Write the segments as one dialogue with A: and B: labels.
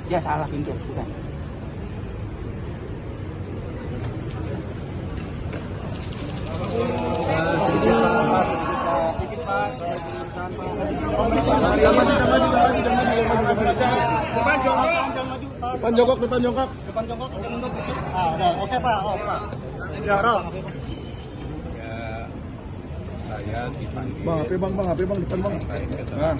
A: Ya salah pintu, bukan.
B: Depan jongkok. Depan jongkok, agak mundur dikit. Oke Pak, Pak. Ya, Roh.
C: Saya dipanggil.
B: Bang, HP bang, depan bang.
C: Nah.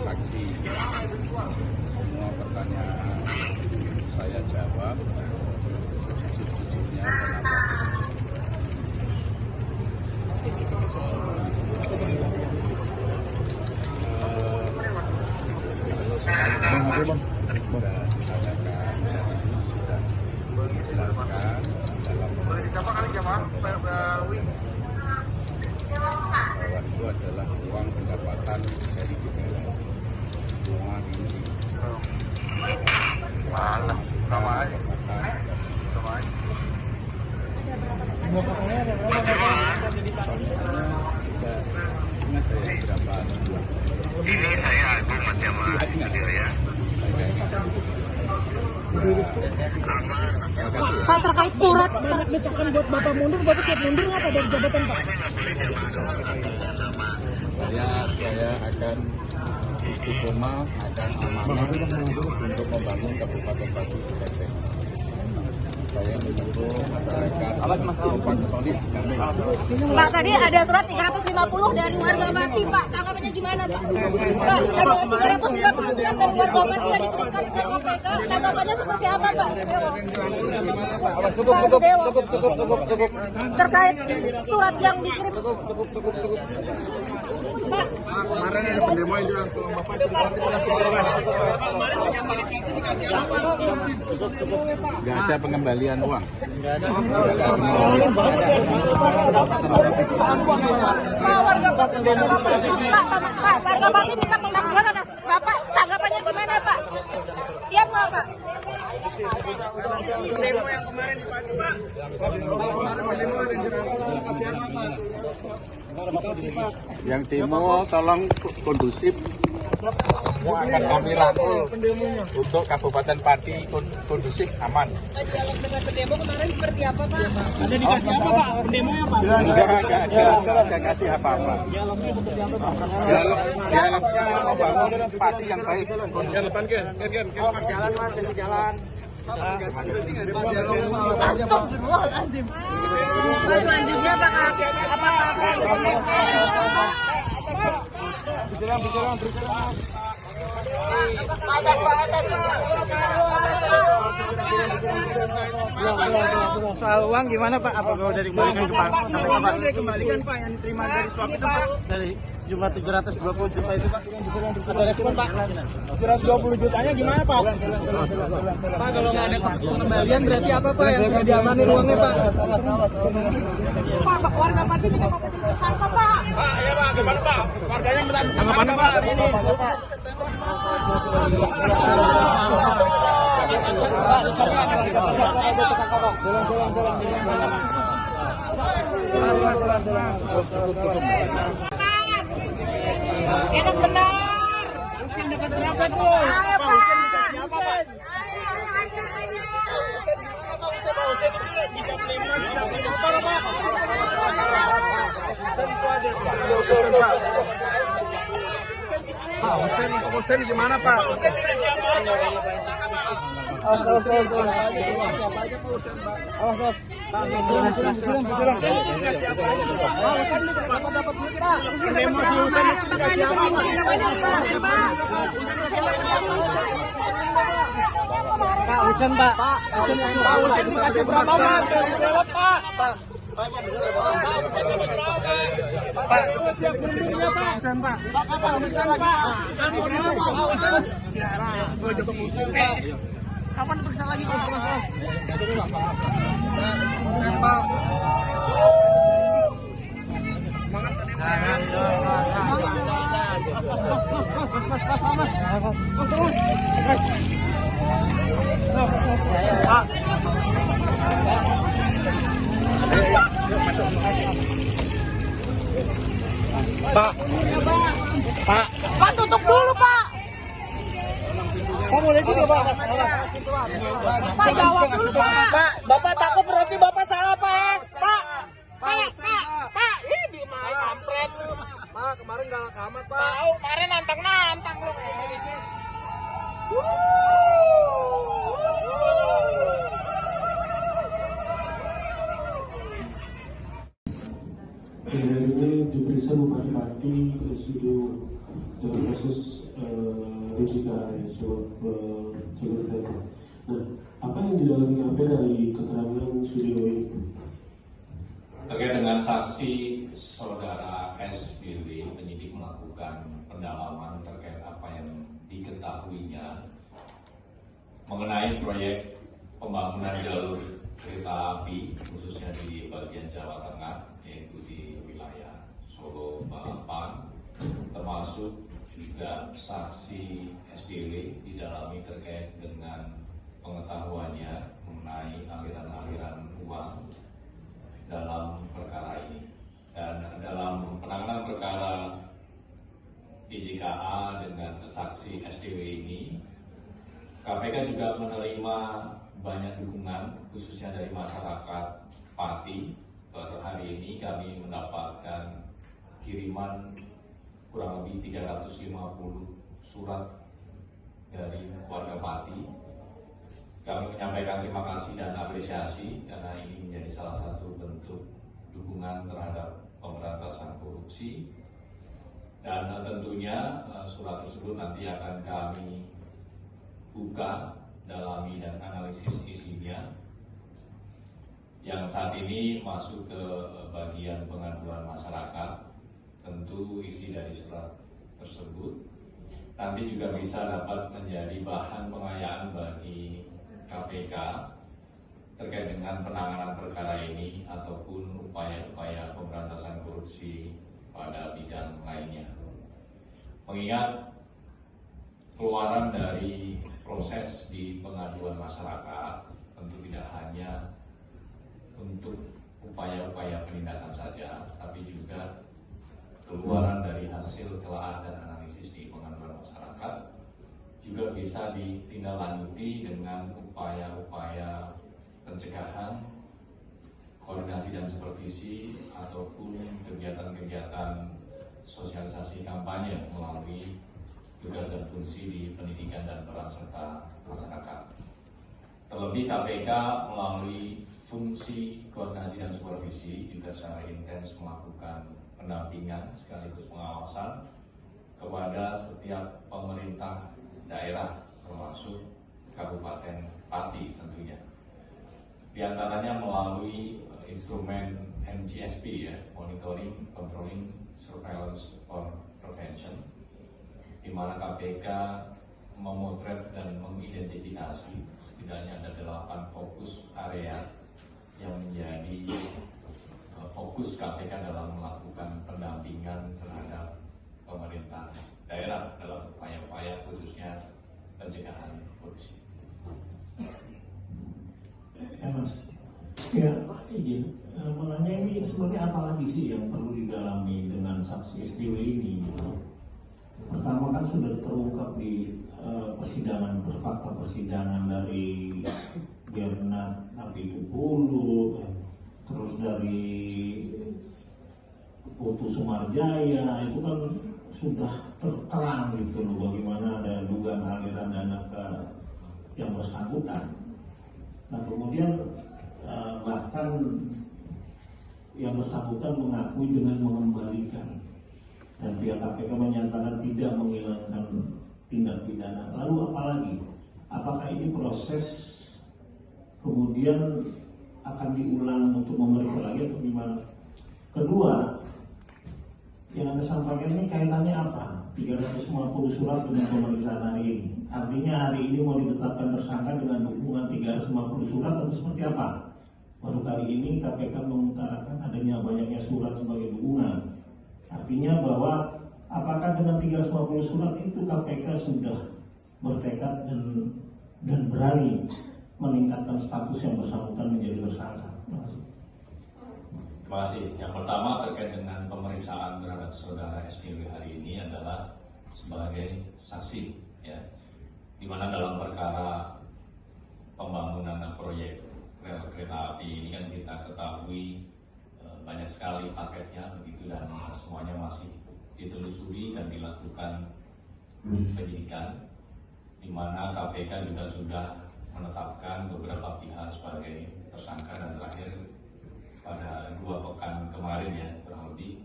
C: Saksi. Semua pertanyaan saya jawab. Sejujurnya bahwa itu adalah uang pendapatan dari DPR. Uang ini sama aja.
D: Ini saya Agung Mas Jamal ya.
E: Pak, terkait surat
F: Misalkan buat Bapak mundur, Bapak siap mundur nggak Pak dari jabatan Pak?
C: Saya akan istiqomah, akan amanah untuk membangun Kabupaten Pati sebagai saya mendukung masyarakat Kabupaten solid damai.
E: Pak, tadi ada surat 350 dari warga Pati, Pak. Tanggapannya gimana, Pak? Pak, ada 350 surat dari warga Pati yang dikirimkan ke KPK. Tanggapannya seperti apa, Pak? Cukup. Terkait surat yang dikirim. Cukup. Pak,
B: Kemarin ada pendemo yang langsung Bapak itu
C: Nggak ada pengembalian uang.
E: warga Pati minta pembatalan atas Bapak. Tanggapannya gimana, Pak? Siap nggak, Pak?
B: pendemo yang kemarin di Pati Pak. Kemarin pendemo ada di kasih apa Pak?
C: Yang demo tolong kondusif. Semua akan kami rangkul untuk Kabupaten Pati kondusif aman.
E: Dialog dengan pendemo kemarin seperti apa, Pak?
F: Ada dikasih apa Pak? Pendemonya Pak?
C: Enggak kasih apa-apa. Dialognya membangun Pati yang baik.
B: Mas jalan Mas, jalan.
E: Astagfirullahaladzim. Pak, selanjutnya apakah
A: Soal uang gimana Pak? Apa kalau dari kembalikan ke Pak?
B: Udah kembalikan Pak yang diterima dari suap itu Pak.
A: Dari jumlah 720 juta itu Pak?
B: Ada respon Pak. 720 jutanya gimana Pak?
A: Pak, kalau nggak ada pengembalian berarti apa Pak yang nggak diamanin uangnya Pak?
E: Pak, warga Pati minta Bapak tersangka, Pak?
B: Pak, ya Pak, gimana Pak? Warganya minta tanggapannya Pak hari ini.
E: Enak benar.
B: Usin dapat berapa tuh? Pak Usin bisa siapa Pak? Bisa beli emas, bisa beli motor Pak. Usin itu ada Usin Pak. Pak Usin gimana Pak? Siapa aja Pak Usin Pak? Pendemo si Usin itu dikasih apa Pak?
A: Usen Pak.
B: Pak Usin dikasih berapa Pak? Pak. Pak, siap mundur Pak. Usen Pak. Pak Usen Pak. Pak Usen. Gue coba Usen Pak. Kapan periksa lagi Pak? Usen Pak.
A: Pak.
E: Pak, tutup dulu, Pak. Pak jawab dulu Pak.
B: Pak, Bapak takut berarti Bapak salah Pak. Pak, ini mah kampret.
A: Pak, kemarin galak amat, Pak.
B: Tahu, kemarin nantang lu.
G: Hari ini diperiksa Bupati Pati studio dalam kasus DJKA surat jalur kereta. Nah, apa yang didalami KP dari keterangan studio ini?
H: Terkait dengan saksi saudara S. Billy, penyidik melakukan pendalaman terkait apa yang diketahuinya mengenai proyek pembangunan jalur kereta api khususnya di bagian Jawa Tengah, yaitu di wilayah Solo Balapan, termasuk juga saksi SDW didalami terkait dengan pengetahuannya mengenai aliran-aliran uang dalam perkara ini. Dan dalam penanganan perkara DJKA dengan saksi SDW ini, KPK juga menerima banyak dukungan khususnya dari masyarakat Pati. Per hari ini kami mendapatkan kiriman kurang lebih 350 surat dari warga Pati. Kami menyampaikan terima kasih dan apresiasi karena ini menjadi salah satu bentuk dukungan terhadap pemberantasan korupsi. Dan tentunya surat tersebut nanti akan kami buka, dalami dan analisis isinya. Yang saat ini masuk ke bagian pengaduan masyarakat. Tentu isi dari surat tersebut nanti juga bisa dapat menjadi bahan pengayaan bagi KPK terkait dengan penanganan perkara ini ataupun upaya-upaya pemberantasan korupsi pada bidang lainnya. Mengingat keluaran dari proses di pengaduan masyarakat tentu tidak hanya untuk upaya-upaya penindakan saja, tapi juga keluaran dari hasil telah dan analisis di pengaduan masyarakat juga bisa ditindaklanjuti dengan upaya-upaya pencegahan, koordinasi dan supervisi ataupun kegiatan-kegiatan sosialisasi kampanye melalui tugas dan fungsi di pendidikan dan peran serta masyarakat. Terlebih KPK melalui fungsi koordinasi dan supervisi juga secara intens melakukan pendampingan sekaligus pengawasan kepada setiap pemerintah daerah termasuk Kabupaten Pati tentunya. Di antaranya melalui instrumen MGSP ya, Monitoring, Controlling, Surveillance, or Prevention, di mana KPK memotret dan mengidentifikasi setidaknya ada 8 fokus area yang menjadi fokus KPK dalam melakukan pendampingan terhadap pemerintah daerah dalam upaya-upaya khususnya pencegahan korupsi.
G: Ya Mas, ya izin menanya ini sebenarnya apa lagi sih yang perlu didalami dengan saksi SDW ini gitu? Pertama kan sudah terungkap di persidangan, fakta persidangan dari Bernard Napi Tupulu, terus dari Putu Sumarjaya, itu kan sudah terang gitu loh bagaimana ada dugaan aliran dana ke yang bersangkutan. Nah kemudian bahkan yang bersangkutan mengakui dengan mengembalikan, dan pihak KPK menyatakan tidak menghilangkan tindak pidana. Lalu apalagi? Apakah ini proses kemudian akan diulang untuk memeriksa lagi atau gimana? Kedua, yang Anda sampaikan ini kaitannya apa? 350 surat dengan pemeriksaan hari ini. Artinya hari ini mau ditetapkan tersangka dengan dukungan 350 surat atau seperti apa? Baru kali ini KPK mengutarakan adanya banyaknya surat sebagai dukungan. Artinya bahwa apakah dengan 350 surat itu KPK sudah bertekad dan berani meningkatkan status yang bersangkutan menjadi tersangka? Terima kasih.
H: Terima kasih. Yang pertama terkait dengan pemeriksaan terhadap saudara SPW hari ini adalah sebagai saksi. Ya. di mana dalam perkara pembangunan proyek rel kereta api ini kan kita ketahui banyak sekali paketnya begitu, dan semuanya masih ditelusuri dan dilakukan penyidikan, di mana KPK juga sudah menetapkan beberapa pihak sebagai tersangka, dan terakhir pada 2 pekan kemarin ya kurang lebih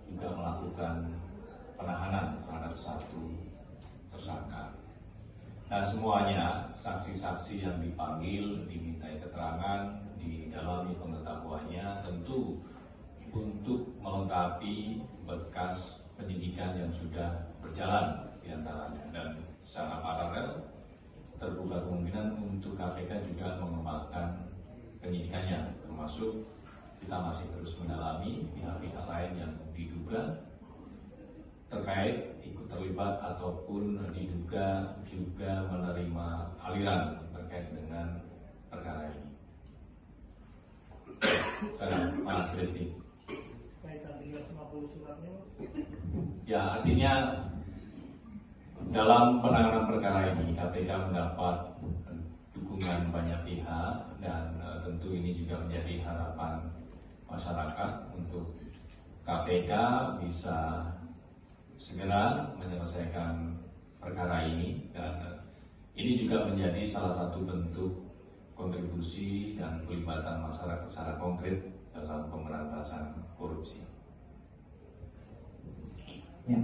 H: juga melakukan penahanan terhadap 1 tersangka. Nah, semuanya saksi-saksi yang dipanggil dimintai keterangan, didalami pengetahuannya, tentu untuk melengkapi berkas penyidikan yang sudah berjalan diantaranya, dan secara paralel terbuka kemungkinan untuk KPK juga mengembangkan penyidikannya, termasuk kita masih terus mendalami pihak-pihak lain yang diduga terkait ikut terlibat ataupun diduga juga menerima aliran terkait dengan perkara ini. Sekarang Mas Rizky. Ya, artinya dalam penanganan perkara ini KPK mendapat dukungan banyak pihak, dan tentu ini juga menjadi harapan masyarakat untuk KPK bisa segera menyelesaikan perkara ini, dan ini juga menjadi salah satu bentuk kontribusi dan pelibatan masyarakat secara konkret dalam pemberantasan korupsi.
I: Ya,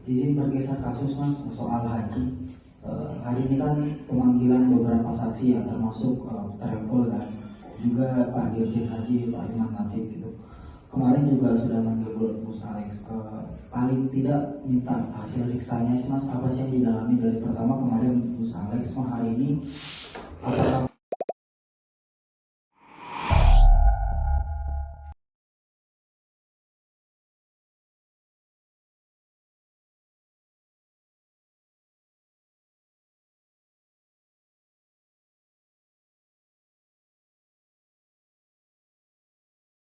I: izin bergeser kasus Mas soal haji. Hari ini kan pemanggilan beberapa saksi ya, termasuk travel dan juga Pak Dirjen Haji Pak Iman Latif gitu. Kemarin juga sudah manggil Gus Alex, paling tidak minta hasil riksanya Mas, apa sih yang didalami dari pertama kemarin Gus Alex, hari ini